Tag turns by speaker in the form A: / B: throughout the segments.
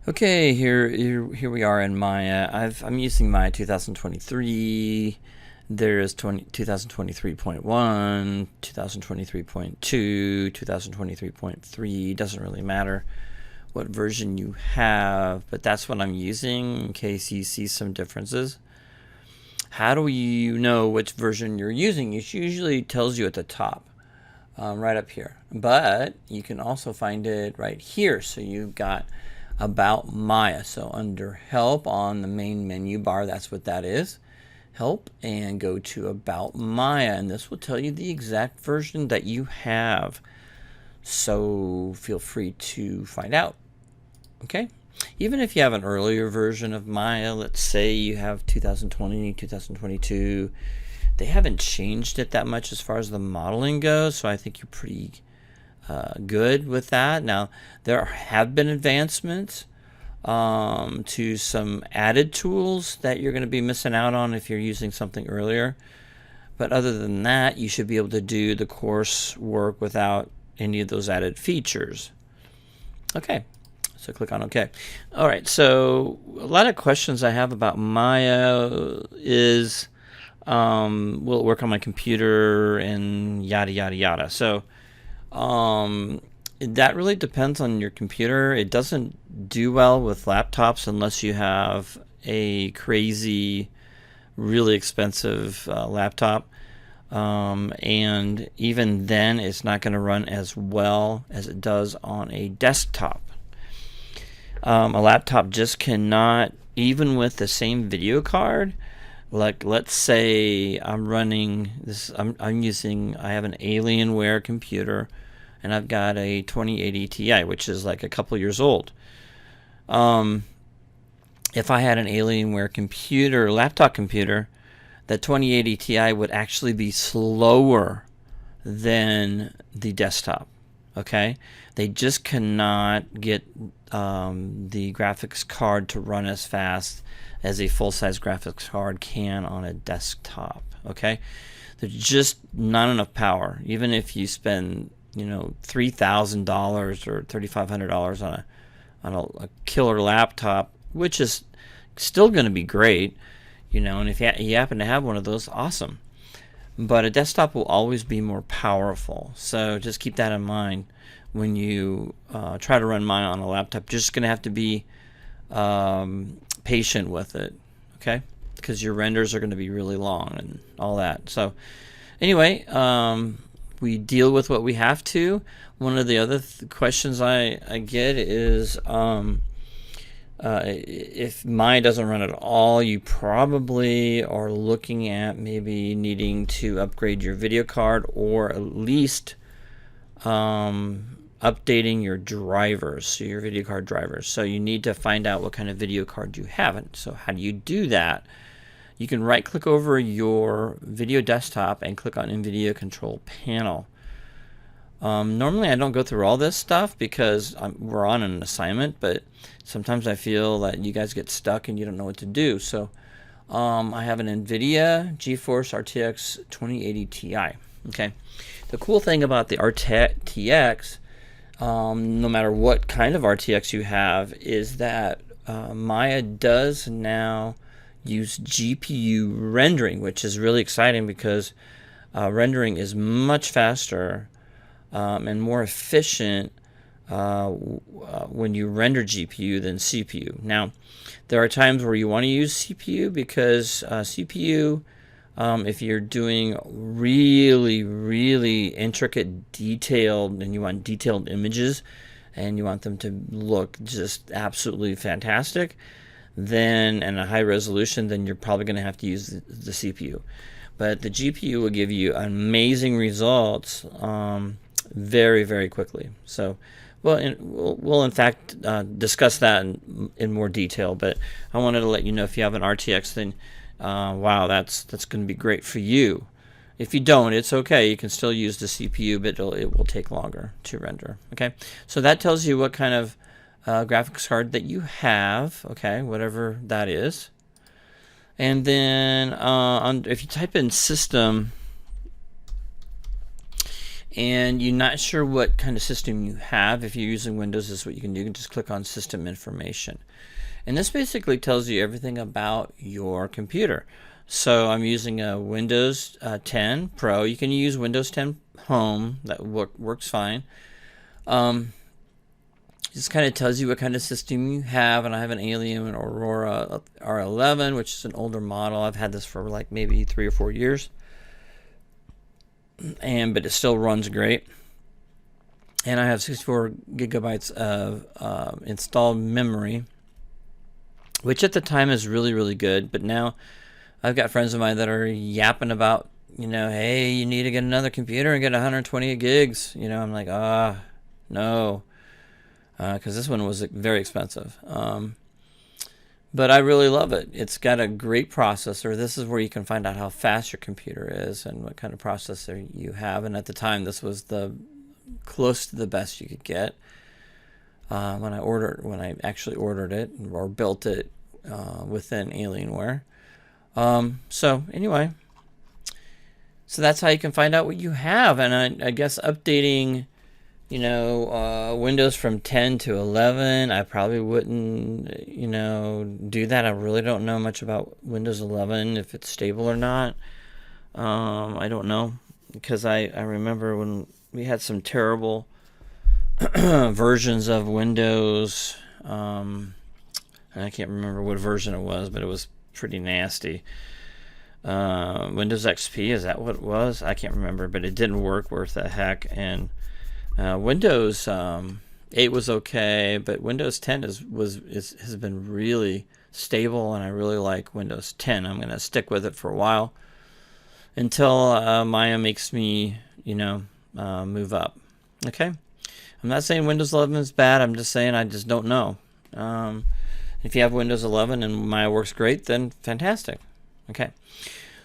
A: Okay, here we are in Maya. I'm using Maya 2023. There's 2023.1, 2023.2, 2023.3. Doesn't really matter what version you have, but that's what I'm using in case you see some differences. How do you know which version you're using? It usually tells you at the top, right up here. But you can also find it right here. So you've got About Maya. So under Help on the main menu bar, that's what that is. Help, and go to About Maya, and this will tell you the exact version that you have. So feel free to find out. Okay? Even if you have an earlier version of Maya, let's say you have 2020, 2022, they haven't changed it that much as far as the modeling goes, so I think you're pretty good with that. Now, there have been advancements to some added tools that you're going to be missing out on if you're using something earlier. But other than that, you should be able to do the course work without any of those added features. Okay, so click on OK. All right, so a lot of questions I have about Maya is, will it work on my computer and yada, yada, yada. So that really depends on your computer. It doesn't do well with laptops unless you have a crazy, really expensive laptop. And even then, it's not going to run as well as it does on a desktop. A laptop just cannot, even with the same video card. Like, let's say I'm running this. I have an Alienware computer, and I've got a 2080 Ti, which is like a couple years old. If I had an Alienware laptop computer, that 2080 Ti would actually be slower than the desktop. Okay, they just cannot get the graphics card to run as fast as a full-size graphics card can on a desktop. Okay, there's just not enough power. Even if you spend $3,000 or $3,500 on a killer laptop, which is still going to be great, and if you happen to have one of those, awesome. But a desktop will always be more powerful. So just keep that in mind when you try to run Maya on a laptop. You're just going to have to be patient with it, okay? Because your renders are going to be really long and all that. So anyway, we deal with what we have to. One of the other questions I get is if Maya doesn't run at all, you probably are looking at maybe needing to upgrade your video card, or at least updating your drivers, so your video card drivers. So you need to find out what kind of video card you have. So how do you do that? You can right click over your video desktop and click on NVIDIA Control Panel. Normally I don't go through all this stuff because we're on an assignment, but sometimes I feel that you guys get stuck and you don't know what to do. So I have an NVIDIA GeForce RTX 2080 Ti. Okay, the cool thing about the RTX, no matter what kind of RTX you have, is that Maya does now use GPU rendering, which is really exciting because rendering is much faster and more efficient when you render GPU than CPU. Now, there are times where you want to use CPU because CPU, if you're doing really, really intricate, detailed, and you want detailed images, and you want them to look just absolutely fantastic, then, and a high resolution, then you're probably going to have to use the CPU. But the GPU will give you amazing results very, very quickly. So, we'll in fact discuss that in more detail. But I wanted to let you know, if you have an RTX, then wow, that's going to be great for you. If you don't, it's okay. You can still use the CPU, but it will take longer to render. Okay, so that tells you what kind of graphics card that you have. Okay, whatever that is. And then if you type in system and you're not sure what kind of system you have, if you're using Windows, this is what you can do. You can just click on System Information. And this basically tells you everything about your computer. So I'm using a Windows 10 Pro. You can use Windows 10 Home. That works fine. Just kind of tells you what kind of system you have. And I have an Alien Aurora R11, which is an older model. I've had this for like maybe 3 or 4 years. But it still runs great. And I have 64 gigabytes of installed memory, which at the time is really, really good. But now I've got friends of mine that are yapping about, hey, you need to get another computer and get 128 gigs. I'm like, no, because this one was very expensive. But I really love it. It's got a great processor. This is where you can find out how fast your computer is and what kind of processor you have. And at the time, this was the close to the best you could get. When I actually ordered it or built it within Alienware. So anyway, so that's how you can find out what you have. And I guess updating, Windows from 10 to 11, I probably wouldn't, do that. I really don't know much about Windows 11, if it's stable or not. I don't know, because I remember when we had some terrible versions of Windows, and I can't remember what version it was, but it was pretty nasty. Windows XP, is that what it was? I can't remember, but it didn't work worth the heck. And Windows 8 was okay, but Windows 10 has been really stable, and I really like Windows 10. I'm going to stick with it for a while until Maya makes me, move up. Okay. I'm not saying Windows 11 is bad. I'm just saying I just don't know. If you have Windows 11 and Maya works great, then fantastic. Okay.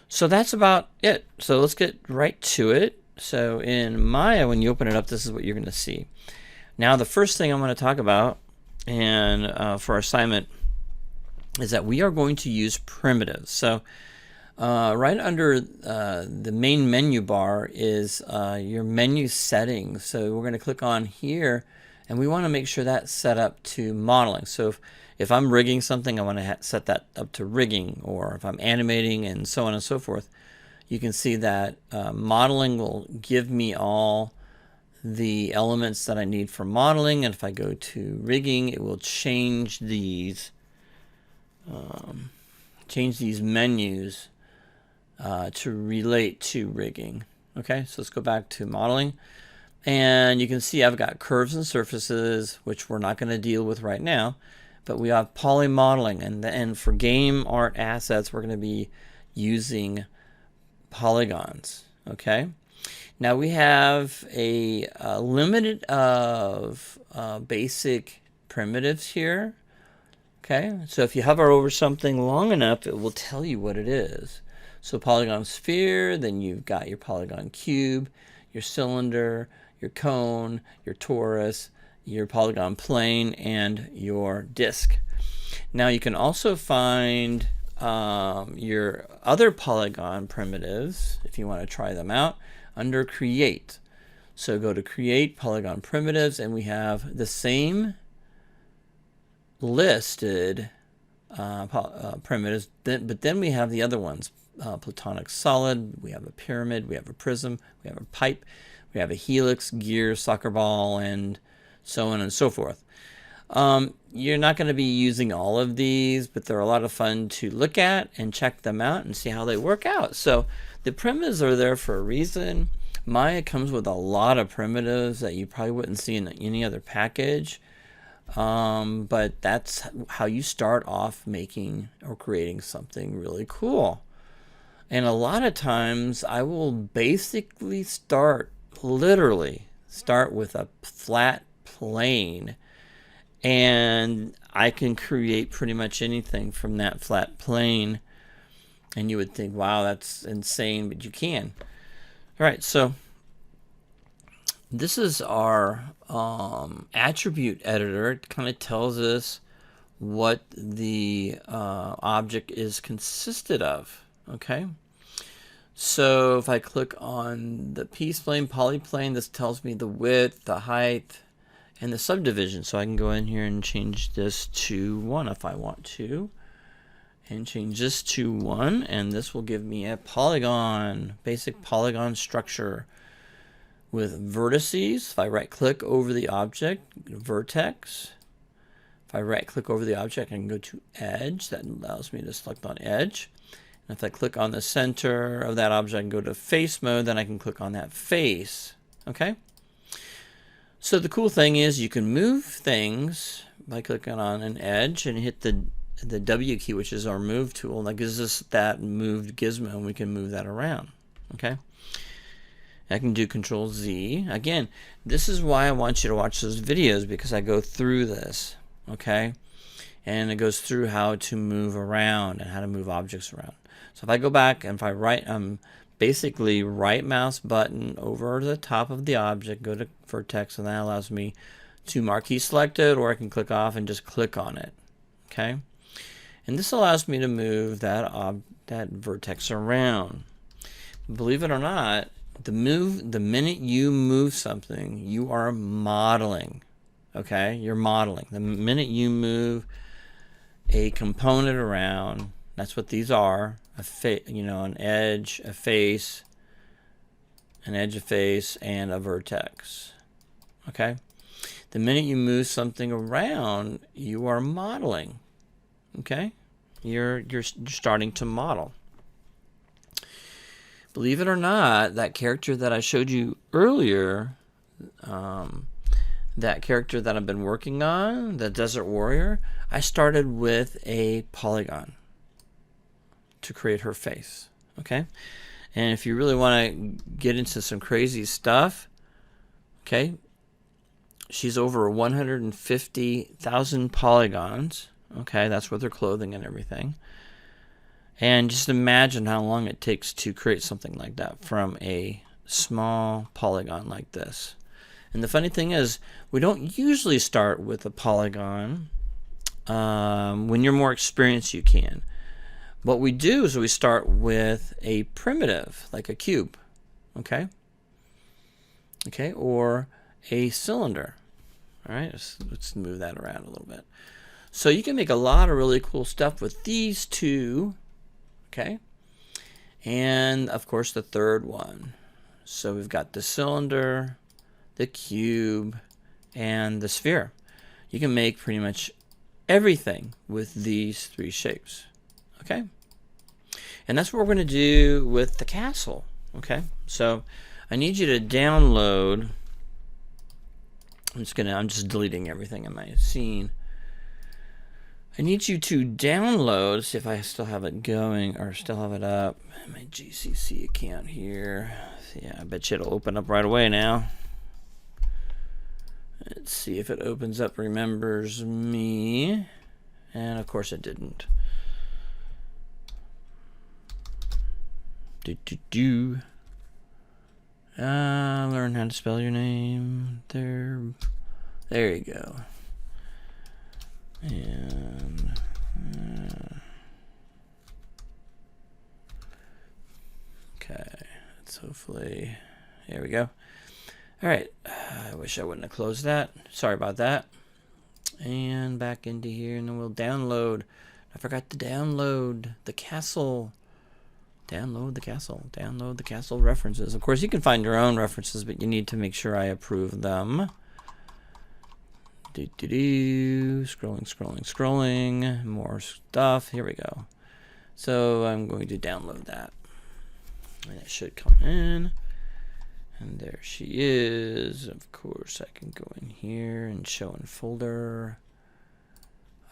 A: So that's about it. So let's get right to it. So in Maya, when you open it up, this is what you're going to see. Now, the first thing I'm going to talk about, and for our assignment, is that we are going to use primitives. So right under the main menu bar is your menu settings. So we're going to click on here, and we want to make sure that's set up to modeling. So if I'm rigging something, I want to set that up to rigging, or if I'm animating and so on and so forth. You can see that modeling will give me all the elements that I need for modeling, and if I go to rigging, it will change these menus to relate to rigging. Okay, so let's go back to modeling, and you can see I've got curves and surfaces, which we're not going to deal with right now, but we have poly modeling, and for game art assets, we're going to be using polygons. Okay, now we have a limited of basic primitives here. Okay, so if you hover over something long enough, it will tell you what it is. So polygon sphere, then you've got your polygon cube, your cylinder, your cone, your torus, your polygon plane, and your disk. Now you can also find your other polygon primitives, if you want to try them out, under Create. So go to Create, Polygon Primitives, and we have the same listed primitives, but then we have the other ones. Platonic solid, we have a pyramid, we have a prism, we have a pipe, we have a helix, gear, soccer ball, and so on and so forth. You're not going to be using all of these, but they're a lot of fun to look at and check them out and see how they work out. So the primitives are there for a reason. Maya comes with a lot of primitives that you probably wouldn't see in any other package. But that's how you start off making or creating something really cool. And a lot of times I will basically literally start with a flat plane, and I can create pretty much anything from that flat plane. And you would think, wow, that's insane, but you can. All right, so this is our attribute editor. It kind of tells us what the object is consisted of. Okay, So if I click on the P-Splane, Polyplane, this tells me the width, the height, and the subdivision. So I can go in here and change this to 1 if I want to. And change this to 1, and this will give me a polygon, basic polygon structure with vertices. If I right click over the object, vertex. If I right click over the object, I can go to edge. That allows me to select on edge. And if I click on the center of that object, I can go to face mode, then I can click on that face. Okay? So the cool thing is you can move things by clicking on an edge and hit the W key, which is our move tool, and that gives us that moved gizmo, and we can move that around. Okay, I can do Control Z. Again, this is why I want you to watch those videos, because I go through this. Okay, and it goes through how to move around and how to move objects around. So if I go back and if I basically right mouse button over the top of the object, go to vertex, and that allows me to marquee select it, or I can click off and just click on it. Okay. And this allows me to move that vertex around. Believe it or not, the minute you move something, you are modeling. Okay, you're modeling. The minute you move a component around, that's what these are. An edge, a face, an edge, a face, and a vertex. Okay, the minute you move something around, you are modeling. Okay, you're starting to model. Believe it or not, that character that I showed you earlier, that character that I've been working on, the Desert Warrior, I started with a polygon to create her face. Okay, and if you really want to get into some crazy stuff, okay, she's over 150,000 polygons. Okay, that's with her clothing and everything. And just imagine how long it takes to create something like that from a small polygon like this. And the funny thing is, we don't usually start with a polygon. When you're more experienced, you can. What we do is we start with a primitive, like a cube. Okay? Okay, or a cylinder. All right, let's move that around a little bit. So you can make a lot of really cool stuff with these two, okay? And of course the third one. So we've got the cylinder, the cube, and the sphere. You can make pretty much everything with these three shapes, okay? And that's what we're going to do with the castle, okay? So I need you to download. I'm just deleting everything in my scene. I need you to download, see if I still have it going or still have it up. My GCC account here. Yeah, I bet you it'll open up right away now. Let's see if it opens up, remembers me. And of course it didn't. Learn how to spell your name. There you go. And okay, let's hopefully, there we go. All right, I wish I wouldn't have closed that. Sorry about that. And back into here, and then we'll download. I forgot to download the castle. Download the castle. Download the castle references. Of course, you can find your own references, but you need to make sure I approve them. Scrolling. More stuff. Here we go. So I'm going to download that. And it should come in. And there she is. Of course, I can go in here and show in folder.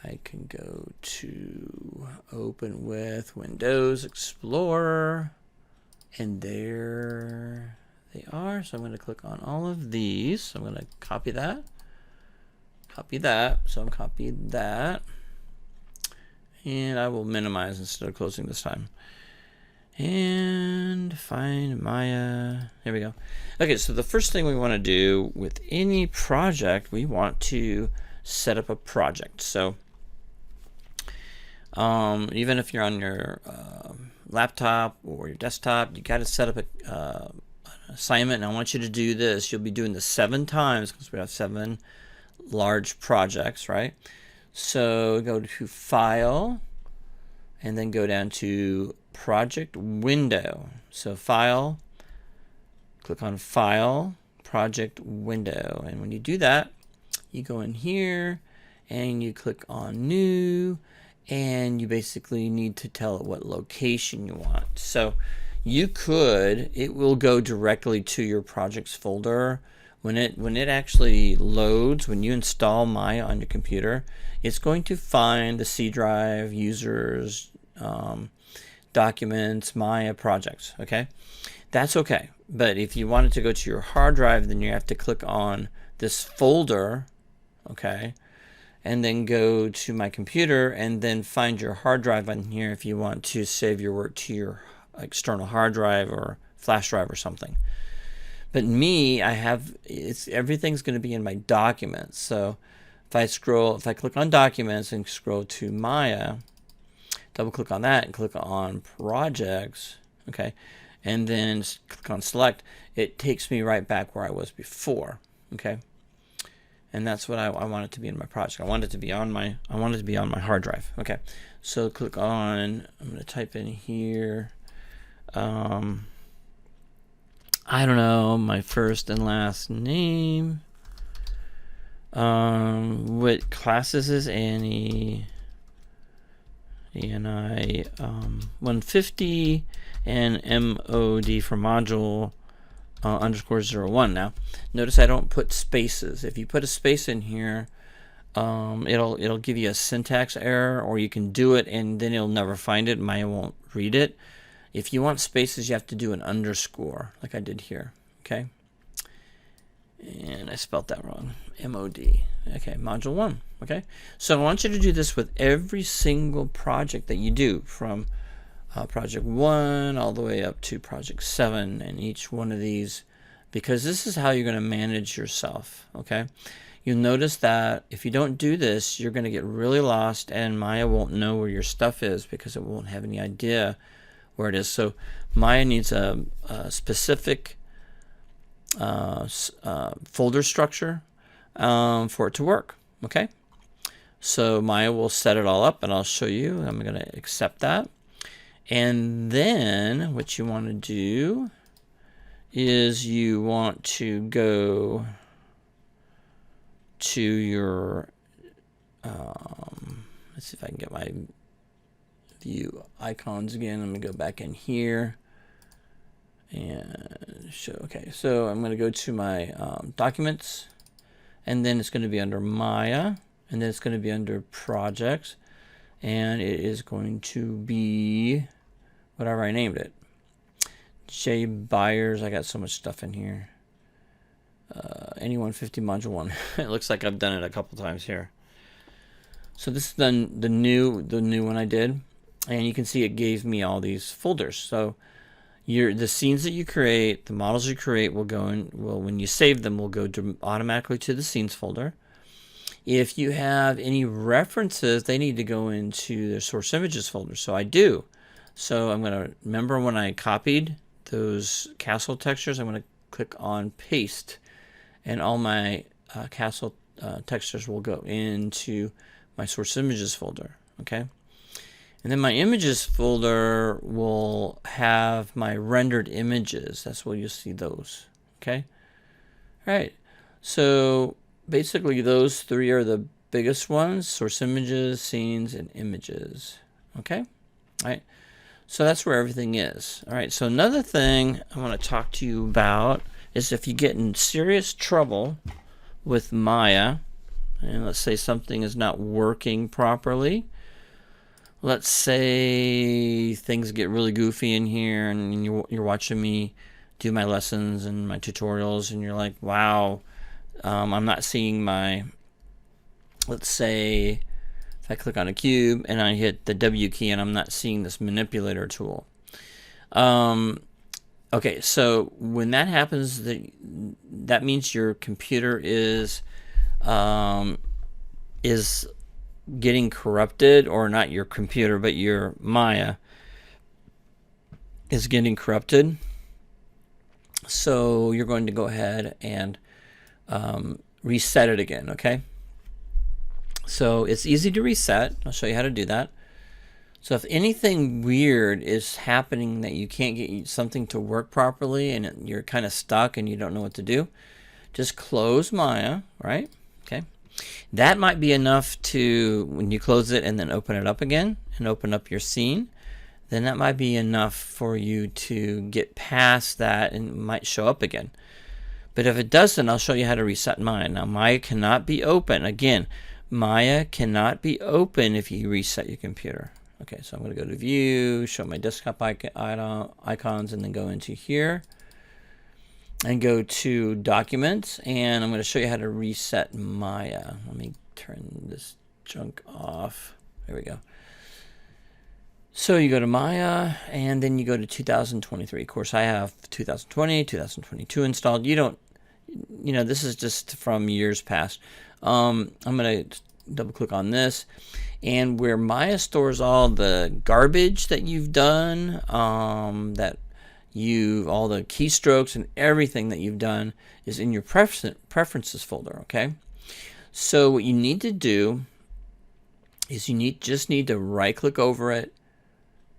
A: I can go to open with Windows Explorer. And there they are. So I'm going to click on all of these. So I'm going to copy that. Copy that. So I'm copying that. And I will minimize instead of closing this time. And find Maya. There we go. Okay, so the first thing we want to do with any project, we want to set up a project. So even if you're on your laptop or your desktop, you got to set up an assignment, and I want you to do this. You'll be doing this 7 times because we have 7 large projects, right? So go to File, and then go down to Project Window. So File, click on File, Project Window, and when you do that, you go in here and you click on New, and you basically need to tell it what location you want. So it will go directly to your projects folder. When it actually loads, when you install Maya on your computer, it's going to find the C drive, users, documents, Maya projects. Okay, that's okay. But if you want it to go to your hard drive, then you have to click on this folder, okay, and then go to my computer and then find your hard drive on here if you want to save your work to your external hard drive or flash drive or something. But me, everything's going to be in my documents. So if I click on documents and scroll to Maya, double click on that and click on projects, okay, and then click on select, it takes me right back where I was before, okay. And that's what I want it to be in my project. I want it to be on my hard drive. Okay. So click on, I'm going to type in here, I don't know, my first and last name. What classes is Annie? ANI 150 and MOD for module _01. Now, notice I don't put spaces. If you put a space in here, it'll give you a syntax error, or you can do it and then it'll never find it. Maya won't read it. If you want spaces, you have to do an underscore, like I did here. Okay. And I spelled that wrong. MOD. Okay, module 1. Okay. So I want you to do this with every single project that you do, from project 1 all the way up to project 7, and each one of these, because this is how you're going to manage yourself. Okay. You'll notice that if you don't do this, you're going to get really lost, and Maya won't know where your stuff is because it won't have any idea where it is. So Maya needs a specific folder structure for it to work. Okay. So Maya will set it all up, and I'll show you. I'm going to accept that. And then what you want to do is you want to go to your, let's see if I can get my view icons again. I'm going to go back in here and show. Okay, so I'm going to go to my documents, and then it's going to be under Maya, and then it's going to be under projects, and it is going to be whatever I named it. J Byers. I got so much stuff in here. Any 150 module 1. It looks like I've done it a couple times here. So this is the new one I did, and you can see it gave me all these folders. So the scenes that you create, the models you create will go in. Well, when you save them, will go automatically to the scenes folder. If you have any references, they need to go into the source images folder. So I do. So I'm going to remember when I copied those castle textures, I'm going to click on paste, and all my castle textures will go into my source images folder. Okay. And then my images folder will have my rendered images. That's where you'll see those. Okay. All right. So basically those 3 are the biggest ones: source images, scenes, and images. Okay. All right. So that's where everything is. All right. So another thing I want to talk to you about is if you get in serious trouble with Maya, and let's say something is not working properly. Let's say things get really goofy in here, and you're watching me do my lessons and my tutorials, and you're like, wow, I'm not seeing my, let's say if I click on a cube and I hit the W key and I'm not seeing this manipulator tool. Okay, so when that happens, that means your computer is getting corrupted, or not your computer, but your Maya is getting corrupted. So you're going to go ahead and reset it again, okay? So it's easy to reset. I'll show you how to do that. So if anything weird is happening that you can't get something to work properly and you're kind of stuck and you don't know what to do, just close Maya, right? Okay. That might be enough to, when you close it and then open it up again and open up your scene, then that might be enough for you to get past that and it might show up again. But if it doesn't, I'll show you how to reset Maya. Now, Maya cannot be open. Again, Maya cannot be open if you reset your computer. Okay, so I'm going to go to View, show my desktop icons, and then go into here and go to Documents, and I'm going to show you how to reset Maya. Let me turn this junk off. There we go. So you go to Maya, and then you go to 2023. Of course, I have 2020, 2022 installed. You don't, this is just from years past. I'm going to double click on this, and where Maya stores all the garbage that you've done, all the keystrokes and everything that you've done is in your preferences folder, okay? So what you need to do is just need to right click over it,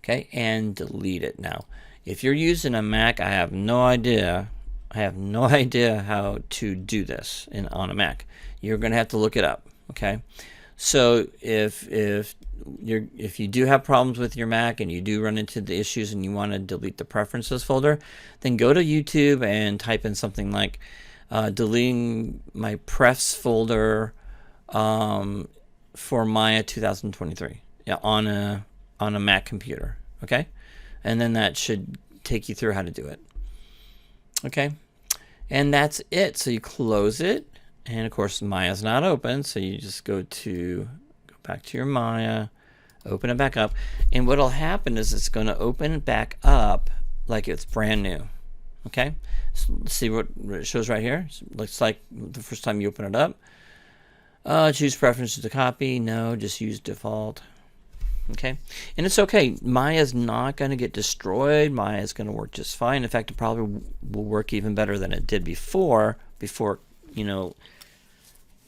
A: okay, and delete it. Now, if you're using a Mac, I have no idea how to do this on a Mac. You're going to have to look it up, okay? So if you do have problems with your Mac and you do run into the issues and you want to delete the preferences folder, then go to YouTube and type in something like deleting my prefs folder for Maya 2023 on a Mac computer, okay? And then that should take you through how to do it, okay? And that's it. So you close it, and of course Maya's not open, so you just go back to your Maya, open it back up, and what'll happen is it's going to open it back up like it's brand new, okay? So let's see what it shows right here. It looks like the first time you open it up. Choose preferences to copy. No, just use default. Okay, and it's okay. Maya's not going to get destroyed. Maya's going to work just fine. In fact, it probably will work even better than it did before,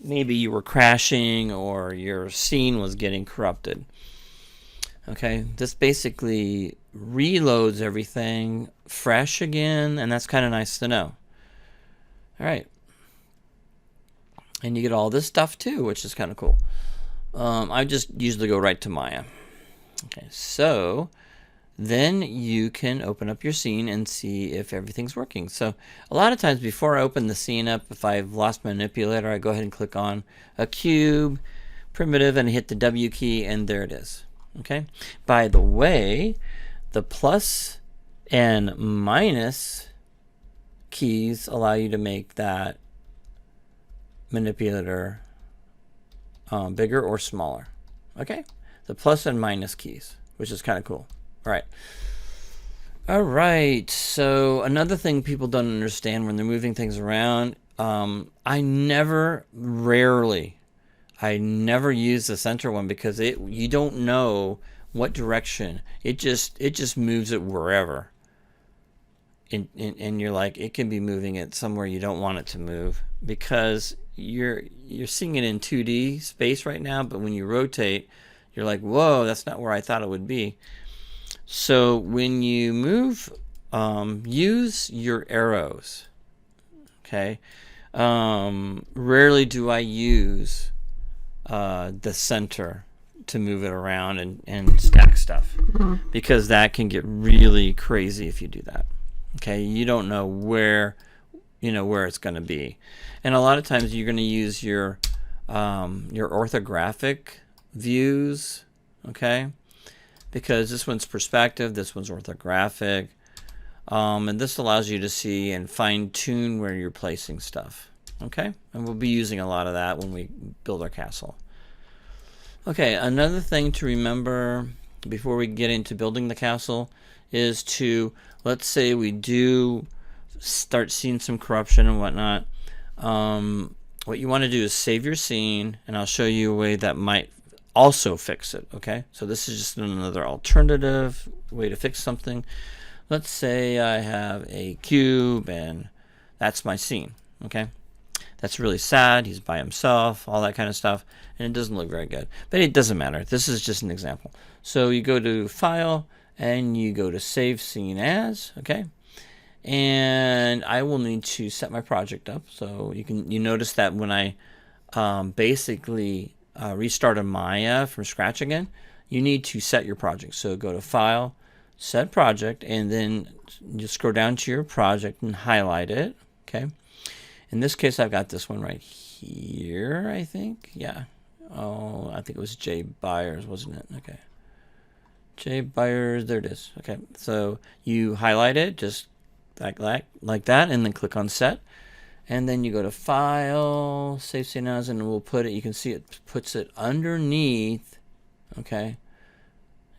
A: maybe you were crashing or your scene was getting corrupted. Okay, this basically reloads everything fresh again, and that's kind of nice to know. All right. And you get all this stuff too, which is kind of cool. I just usually go right to Maya. Okay, so then you can open up your scene and see if everything's working. So a lot of times before I open the scene up, if I've lost my manipulator, I go ahead and click on a cube, primitive, and hit the W key, and there it is. Okay. By the way, the plus and minus keys allow you to make that manipulator bigger or smaller. Okay, the plus and minus keys, which is kind of cool. All right, so another thing people don't understand when they're moving things around, I never use the center one because you don't know what direction. It just moves it wherever. And you're like, it can be moving it somewhere you don't want it to move because you're seeing it in 2D space right now, but when you rotate, you're like, whoa, that's not where I thought it would be. So when you move, use your arrows. Okay. Rarely do I use the center to move it around and stack stuff, because that can get really crazy if you do that. Okay, you don't know where it's going to be, and a lot of times you're going to use your orthographic views, okay, because this one's perspective, this one's orthographic, and this allows you to see and fine-tune where you're placing stuff. Okay, and we'll be using a lot of that when we build our castle. Okay, another thing to remember before we get into building the castle is to, let's say we do start seeing some corruption and whatnot. What you want to do is save your scene, and I'll show you a way that might also fix it. Okay, so this is just another alternative way to fix something. let's say I have a cube and that's my scene. Okay, that's really sad. He's by himself, all that kind of stuff, and it doesn't look very good. But it doesn't matter. This is just an example. So you go to File and you go to Save Scene As. Okay, and I will need to set my project up. So you notice that when I basically restarted Maya from scratch again, you need to set your project. So go to File, Set Project, and then just scroll down to your project and highlight it. Okay. In this case, I've got this one right here, I think. Yeah. Oh, I think it was Jay Byers, wasn't it? Okay. Jay Byers, there it is. Okay. So you highlight it just like that, and then click on Set. And then you go to File, Save Scene As, and we'll put it, you can see it puts it underneath, okay,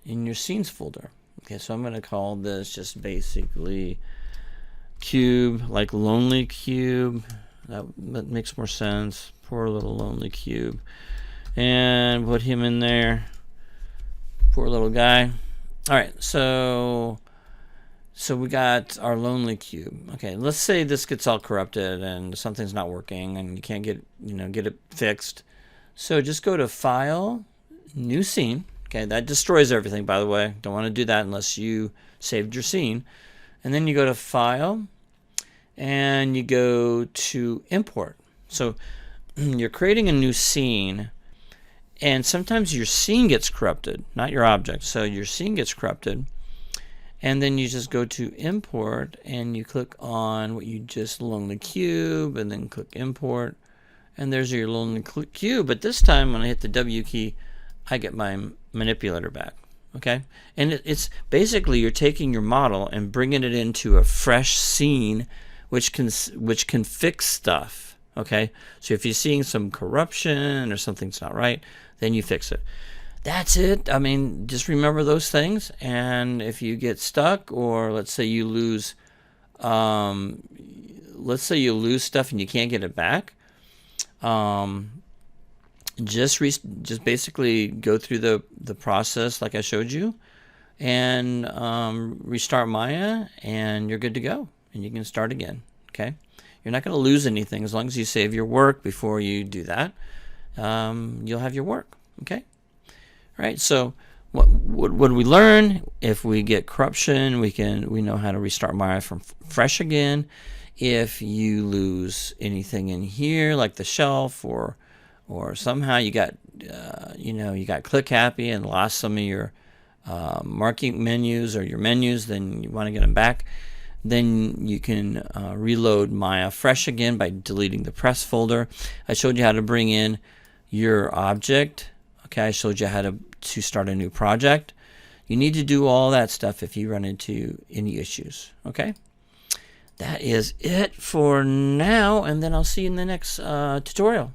A: in your Scenes folder. Okay, so I'm going to call this just basically Cube, like Lonely Cube. That makes more sense. Poor little lonely cube. And put him in there. Poor little guy. All right, so we got our lonely cube. Okay, let's say this gets all corrupted and something's not working and you can't get it fixed. So just go to File, New Scene. Okay, that destroys everything, by the way. Don't want to do that unless you saved your scene. And then you go to File and you go to Import. So you're creating a new scene, and sometimes your scene gets corrupted, not your object. So your scene gets corrupted. And then you just go to Import and you click on what you just lonely cube, and then click Import, and there's your lonely cube. But this time when I hit the W key, I get my manipulator back. Okay, and it's basically you're taking your model and bringing it into a fresh scene, which can fix stuff. Okay, so if you're seeing some corruption or something's not right, then you fix it. That's it. I mean, just remember those things. And if you get stuck, or let's say you lose stuff and you can't get it back, just basically go through the process like I showed you, and restart Maya, and you're good to go, and you can start again. Okay, you're not going to lose anything as long as you save your work before you do that. You'll have your work. Okay. Right, so what we learn, if we get corruption, we know how to restart Maya from fresh again. If you lose anything in here, like the shelf, or somehow you got click happy and lost some of your marking menus or your menus, then you want to get them back. Then you can reload Maya fresh again by deleting the press folder. I showed you how to bring in your object. Okay, I showed you how to start a new project. You need to do all that stuff if you run into any issues. Okay, that is it for now, and then I'll see you in the next tutorial.